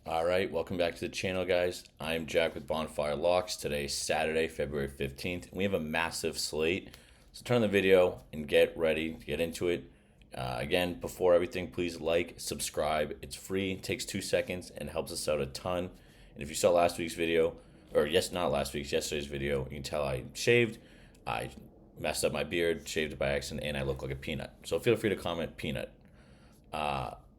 All right, welcome back to the channel, guys. I'm Jack with Bonfire Locks. Today is Saturday, February 15th, and we have a massive slate. So turn the video and get ready to get into it. Again, before everything, please like, subscribe. It's free, it takes 2 seconds, and helps us out a ton. And if you saw last week's video, or yes, not last week's, yesterday's video, you can tell I shaved. I messed up my beard, shaved it by accident, and I look like a peanut. So feel free to comment peanut.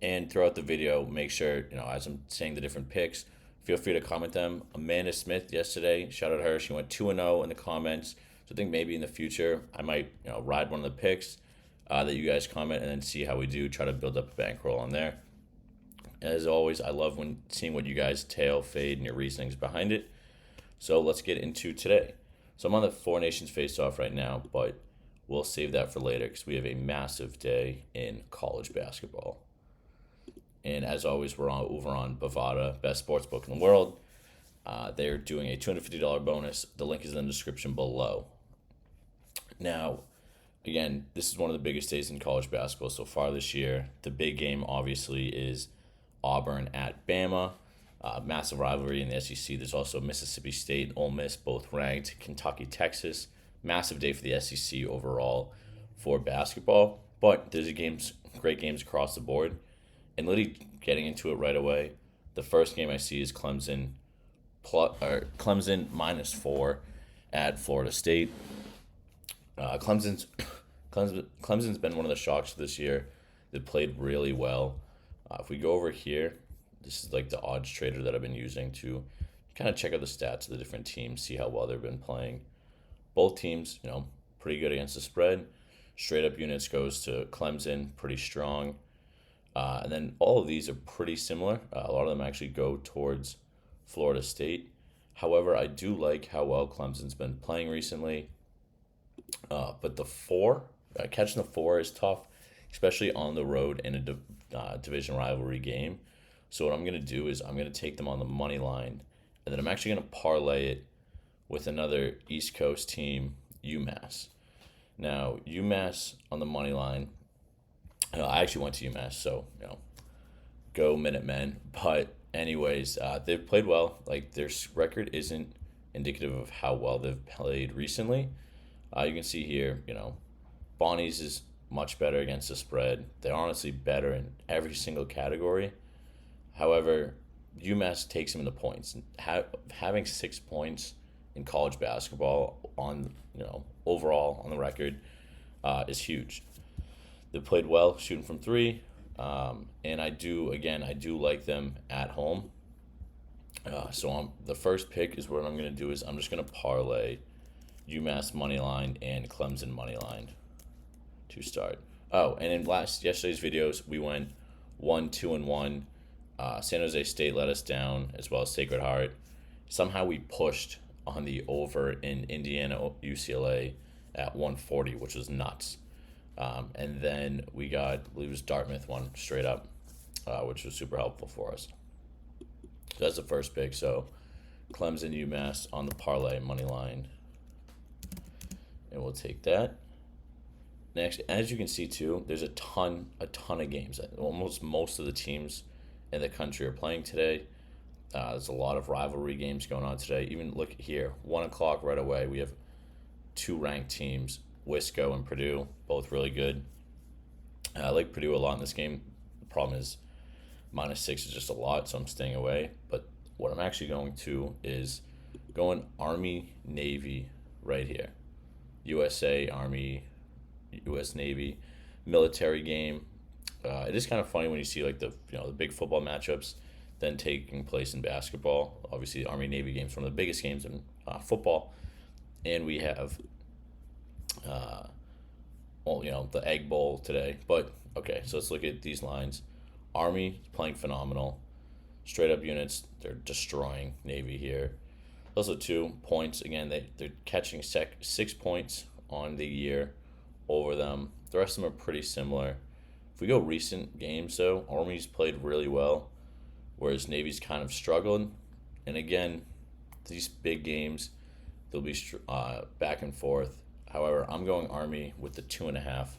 And throughout the video, make sure, as I'm saying the different picks, feel free to comment them. Amanda Smith yesterday, shout out her. She went 2-0 in the comments. So I think maybe in the future, I might, ride one of the picks that you guys comment and then see how we do. Try to build up a bankroll on there. As always, I love seeing what you guys tail, fade, and your reasonings behind it. So let's get into today. So I'm on the Four Nations Faceoff right now, but we'll save that for later because we have a massive day in college basketball. And as always, we're over on Bovada, best sportsbook in the world. They're doing a $250 bonus. The link is in the description below. Now, again, this is one of the biggest days in college basketball so far this year. The big game, obviously, is Auburn at Bama. Massive rivalry in the SEC. There's also Mississippi State and Ole Miss, both ranked. Kentucky, Texas. Massive day for the SEC overall for basketball. But there's great games across the board. And literally getting into it right away, the first game I see is Clemson -4 at Florida State. Clemson's Clemson's been one of the shocks this year. They played really well. If we go over here, this is like the odds trader that I've been using to kind of check out the stats of the different teams, see how well they've been playing. Both teams, pretty good against the spread. Straight up units goes to Clemson, pretty strong. And then all of these are pretty similar. A lot of them actually go towards Florida State. However, I do like how well Clemson's been playing recently. But catching the four is tough, especially on the road in a division rivalry game. So what I'm going to do is I'm going to take them on the money line, and then I'm actually going to parlay it with another East Coast team, UMass. Now, UMass on the money line, I actually went to UMass, so go Minutemen. But anyways, they've played well. Like their record isn't indicative of how well they've played recently. You can see here, Bonnie's is much better against the spread. They're honestly better in every single category. However, UMass takes them in the points. Having 6 points in college basketball on overall on the record is huge. They played well shooting from three, and I do like them at home. So the first pick is what I'm going to do is I'm just going to parlay UMass money line and Clemson money line to start. Oh, and in yesterday's videos we went 1-2-1. San Jose State let us down, as well as Sacred Heart. Somehow we pushed on the over in Indiana UCLA at 140, which was nuts. And then we got, I believe it was Dartmouth one straight up, which was super helpful for us. So that's the first pick. So Clemson, UMass on the parlay money line. And we'll take that. Next, as you can see too, there's a ton of games. Almost most of the teams in the country are playing today. There's a lot of rivalry games going on today. Even look here, 1 o'clock right away. We have 2 ranked teams. Wisco and Purdue, both really good. I like Purdue a lot in this game. The problem is -6 is just a lot, so I'm staying away. But what I'm actually going to is going Army, Navy right here. USA, Army, US Navy, military game. It is kind of funny when you see like the big football matchups then taking place in basketball. Obviously, the Army Navy game is one of the biggest games in football, and we have the Egg Bowl today. But okay, so let's look at these lines. Army playing phenomenal. Straight up units, they're destroying Navy here. Also 2 points. Again, they're catching 6 points on the year over them. The rest of them are pretty similar. If we go recent games, though, Army's played really well, whereas Navy's kind of struggled. And again, these big games, they'll be back and forth. However, I'm going Army with the 2.5.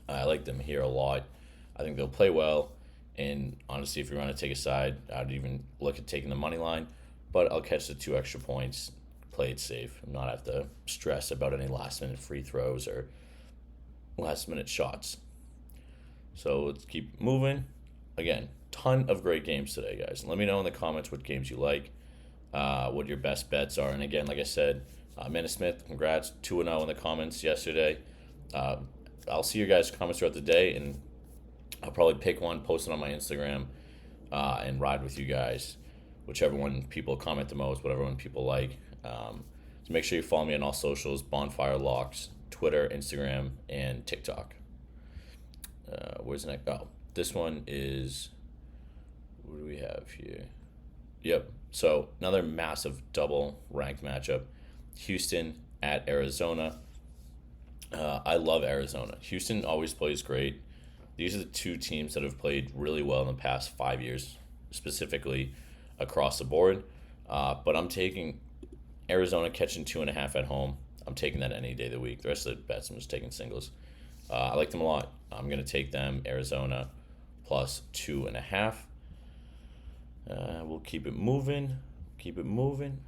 I like them here a lot. I think they'll play well. And honestly, if you want to take a side, I'd even look at taking the money line. But I'll catch the 2 extra points, play it safe, and not have to stress about any last minute free throws or last minute shots. So let's keep moving. Again, ton of great games today, guys. Let me know in the comments what games you like, what your best bets are. And again, like I said, Amanda Smith, congrats, 2-0 in the comments yesterday. I'll see your guys' comments throughout the day, and I'll probably pick one, post it on my Instagram, and ride with you guys. Whichever one people comment the most, whatever one people like. So make sure you follow me on all socials, Bonfire Locks, Twitter, Instagram, and TikTok. Where's the next? Oh, this one is, what do we have here? Yep. So another massive double ranked matchup. Houston at Arizona. I love Arizona. Houston always plays great. These are the 2 teams that have played really well in the past 5 years, specifically across the board. But I'm taking Arizona catching 2.5 at home. I'm taking that any day of the week. The rest of the bets, I'm just taking singles. I like them a lot. I'm going to take them, Arizona, plus 2.5. We'll keep it moving. Keep it moving.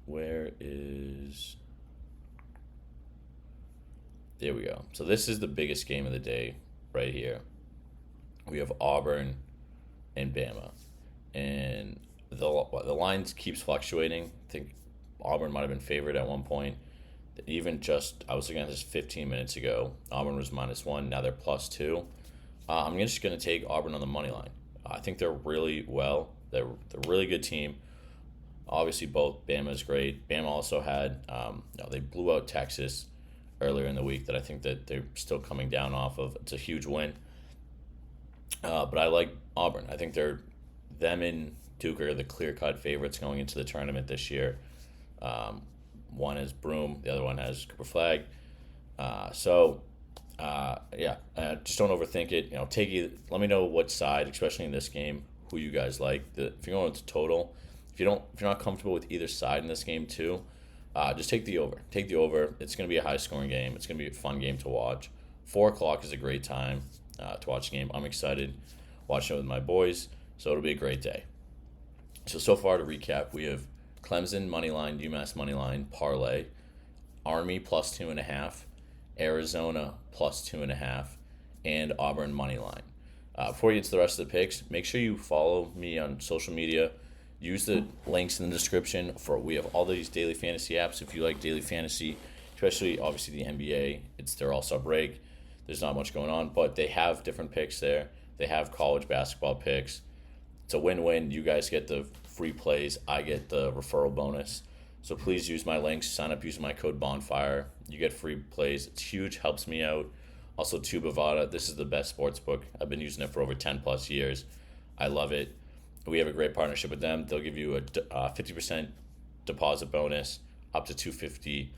Where is... There we go. So this is the biggest game of the day right here. We have Auburn and Bama. And the lines keeps fluctuating. I think Auburn might have been favored at one point. Even just, I was looking at this 15 minutes ago. Auburn was -1. Now they're +2. I'm just going to take Auburn on the money line. I think they're really well. They're a really good team. Obviously, both Bama's great. Bama also had, they blew out Texas earlier in the week that I think that they're still coming down off of. It's a huge win. But I like Auburn. I think them and Duke are the clear-cut favorites going into the tournament this year. One is Broom, the other one has Cooper Flag. Just don't overthink it. Let me know what side, especially in this game, who you guys like. If you're going to total, if you're not comfortable with either side in this game too, just take the over. Take the over. It's going to be a high-scoring game. It's going to be a fun game to watch. 4:00 is a great time to watch the game. I'm excited watching it with my boys, so it'll be a great day. So far to recap, we have Clemson moneyline, UMass moneyline, Parlay, Army plus 2.5, Arizona plus 2.5, and Auburn moneyline. Before you get to the rest of the picks, make sure you follow me on social media. Use the links in the description we have all these daily fantasy apps. If you like daily fantasy, especially obviously the NBA, it's their all-star break. There's not much going on, but they have different picks there. They have college basketball picks. It's a win-win. You guys get the free plays. I get the referral bonus. So please use my links. Sign up using my code Bonfire. You get free plays. It's huge. Helps me out. Also, Bovada. This is the best sportsbook. I've been using it for over 10+ years. I love it. We have a great partnership with them. They'll give you a 50% deposit bonus up to $250.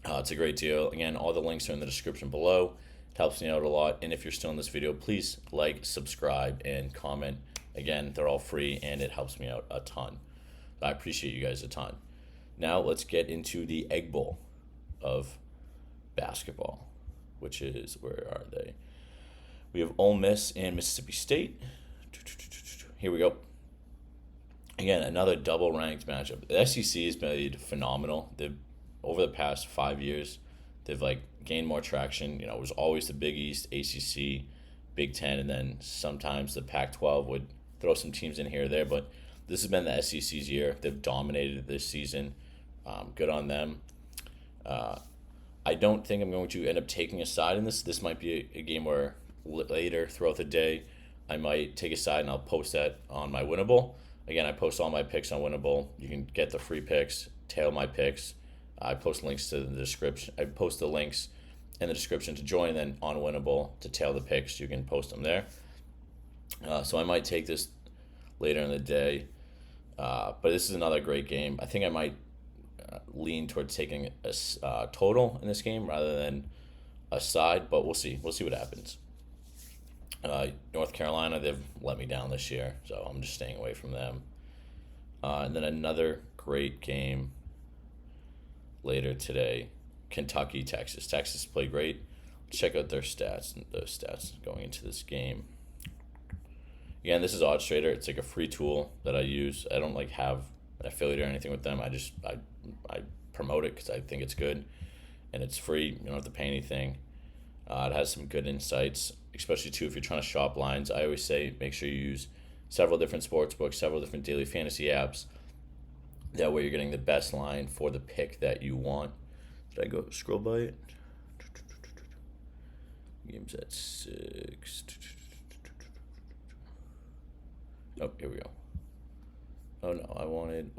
It's a great deal. Again, all the links are in the description below. It helps me out a lot. And if you're still in this video, please like, subscribe, and comment. Again, they're all free, and it helps me out a ton. I appreciate you guys a ton. Now let's get into the Egg Bowl of basketball, which is, where are they? We have Ole Miss and Mississippi State. Here we go. Again, another double-ranked matchup. The SEC has been phenomenal. Over the past 5 years, they've gained more traction. It was always the Big East, ACC, Big Ten, and then sometimes the Pac-12 would throw some teams in here or there. But this has been the SEC's year. They've dominated this season. Good on them. I don't think I'm going to end up taking a side in this. This might be a game where later throughout the day, I might take a side and I'll post that on my Winnable. Again, I post all my picks on Winnable. You can get the free picks, tail my picks. I post links to the description. I post the links in the description to join, and then on Winnable to tail the picks. You can post them there. So I might take this later in the day. But this is another great game. I think I might lean towards taking a total in this game rather than a side, but we'll see. We'll see what happens. North Carolina, they've let me down this year, so I'm just staying away from them. And then another great game later today, Kentucky, Texas. Texas played great check out their stats, the stats going into this game. Again, this is OddsTrader. It's like a free tool that I use. I don't like have an affiliate or anything with them. I promote it because I think it's good, and it's free. You don't have to pay anything. It has some good insights, especially too if you're trying to shop lines. I always say make sure you use several different sportsbooks, several different daily fantasy apps. That way you're getting the best line for the pick that you want. Did I go scroll by it? Game's at 6. Oh, here we go. Oh no, I wanted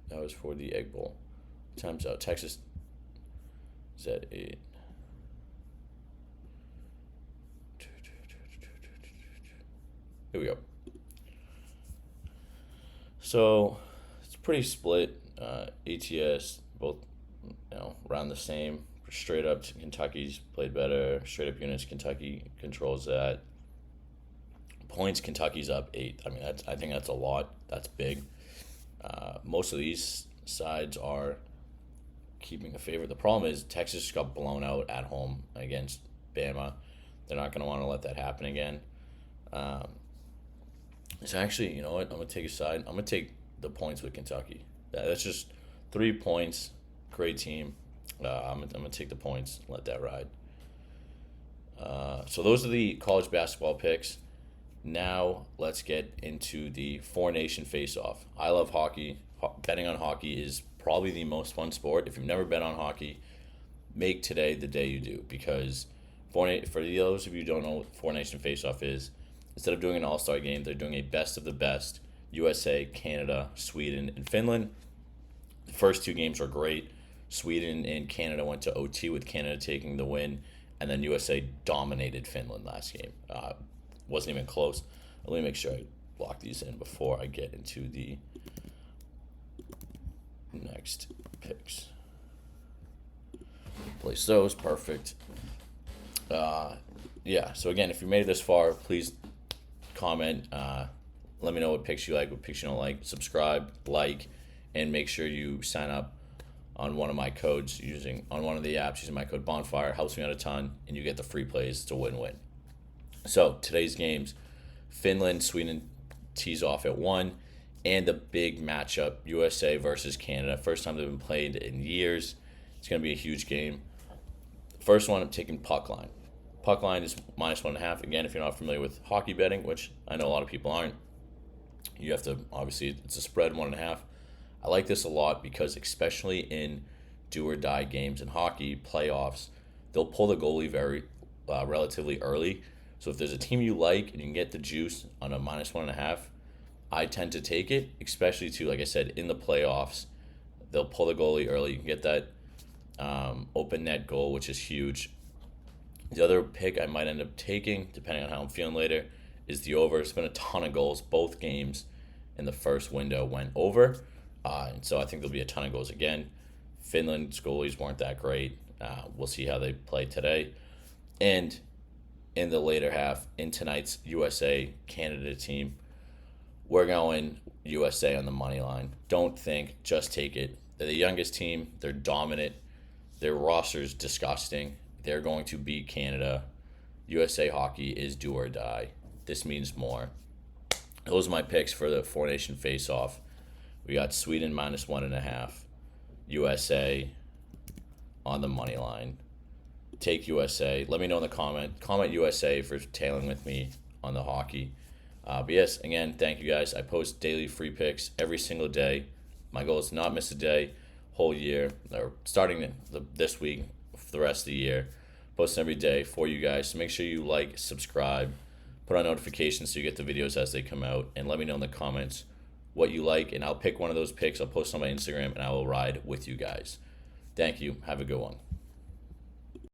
that was for the Egg Bowl. Time's out. Texas is at 8. Here we go. So it's pretty split. ATS both around the same. Straight up Kentucky's played better. Straight up units Kentucky controls that. Points Kentucky's up 8. I mean I think that's a lot. That's big. Most of these sides are keeping a favorite. The problem is Texas got blown out at home against Bama. They're not going to want to let that happen again. So actually, you know what? I'm going to take a side. I'm going to take the points with Kentucky. That's just 3 points. Great team. I'm going to take the points. Let that ride. So those are the college basketball picks. Now let's get into the Four Nation Faceoff. I love hockey. Betting on hockey is probably the most fun sport. If you've never bet on hockey, make today the day you do, because for those of you who don't know what Four Nation Faceoff is, instead of doing an all-star game, they're doing a best of the best. USA, Canada, Sweden, and Finland. The first 2 games are great. Sweden and Canada went to OT with Canada taking the win, and then USA dominated Finland last game. Wasn't even close. Let me make sure I lock these in before I get into the next picks. Place those. Perfect. Yeah, so again, if you made it this far, please comment. Let me know what picks you like, what picks you don't like. Subscribe, like, and make sure you sign up on one of my codes on one of the apps using my code Bonfire. Helps me out a ton, and you get the free plays. It's a win-win. So today's games, Finland, Sweden tees off at 1, and the big matchup, USA versus Canada. First time they've been played in years. It's going to be a huge game. First one, I'm taking puck line. Puck line is -1.5. Again, if you're not familiar with hockey betting, which I know a lot of people aren't, you have to, obviously, it's a spread 1.5. I like this a lot because especially in do-or-die games in hockey, playoffs, they'll pull the goalie very relatively early. So if there's a team you like and you can get the juice on a -1.5, I tend to take it, especially to, like I said, in the playoffs. They'll pull the goalie early. You can get that open net goal, which is huge. The other pick I might end up taking, depending on how I'm feeling later, is the over. It's been a ton of goals. Both games in the first window went over. And so I think there'll be a ton of goals again. Finland's goalies weren't that great. We'll see how they play today. And in the later half, in tonight's USA-Canada team, we're going USA on the money line. Don't think, just take it. They're the youngest team. They're dominant. Their roster's disgusting. They're going to beat Canada. USA hockey is do or die. This means more. Those are my picks for the Four Nation Face-Off. We got Sweden -1.5. USA on the money line. Take USA. Let me know in the comment USA for tailing with me on the hockey. But yes, again, thank you guys. I post daily free picks every single day. My goal is to not miss a day, whole year, or starting this week for the rest of the year. Posting every day for you guys. So make sure you like, subscribe, put on notifications so you get the videos as they come out, and let me know in the comments what you like, and I'll pick one of those picks. I'll post on my Instagram, and I will ride with you guys. Thank you. Have a good one.